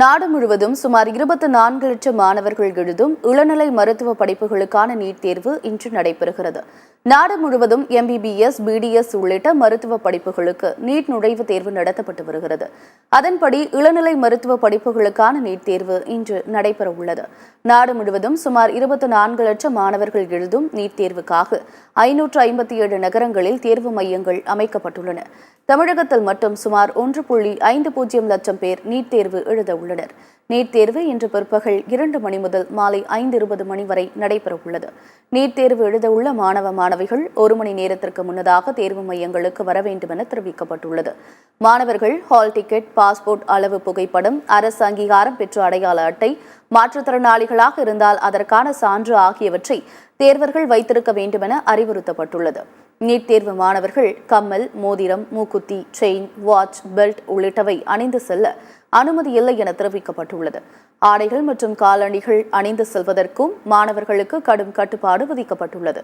நாடு முழுவதும் சுமார் 24 லட்சம் மாணவர்கள் எழுதும் இளநிலை மருத்துவ படிப்புகளுக்கான நீட் தேர்வு இன்று நடைபெறுகிறது. நாடு முழுவதும் MBBS, BDS உள்ளிட்ட மருத்துவ படிப்புகளுக்கு நீட் நுழைவுத் தேர்வு நடத்தப்பட்டு வருகிறது. அதன்படி இளநிலை மருத்துவ படிப்புகளுக்கான நீட் தேர்வு இன்று நடைபெற உள்ளது. நாடு முழுவதும் சுமார் 24 லட்சம் மாணவர்கள் எழுதும் நீட் தேர்வுக்காக 557 நகரங்களில் தேர்வு மையங்கள் அமைக்கப்பட்டுள்ளன. தமிழகத்தில் மட்டும் சுமார் 1.50 லட்சம் பேர் நீட் தேர்வு எழுத உள்ளனர். நீட் தேர்வு இன்று பிற்பகல் 2 மணி முதல் மாலை 5:20 மணி வரை நடைபெறவுள்ளது. நீட் தேர்வு எழுத உள்ள மாணவிகள் 1 மணி நேரத்திற்கு முன்னதாக தேர்வு மையங்களுக்கு வர வேண்டும் என தெரிவிக்கப்பட்டுள்ளது. மாணவர்கள் ஹால் டிக்கெட், பாஸ்போர்ட் அளவு புகைப்படம், அரசு அங்கீகாரம் பெற்ற அடையாள அட்டை, மாற்றுத்திறனாளிகளாக இருந்தால் அதற்கான சான்று ஆகியவற்றை தேர்வர்கள் வைத்திருக்க வேண்டும் என அறிவுறுத்தப்பட்டுள்ளது. நீட் தேர்வு மாணவர்கள் கம்மல், மோதிரம், மூக்குத்தி, செயின், வாட்ச், பெல்ட் உள்ளிட்டவை அணிந்து செல்ல அனுமதி இல்லை என தெரிவிக்கப்பட்டுள்ளது. ஆடைகள் மற்றும் காலணிகள் அணிந்து செல்வதற்கும் மாணவர்களுக்கு கடும் கட்டுப்பாடு விதிக்கப்பட்டுள்ளது.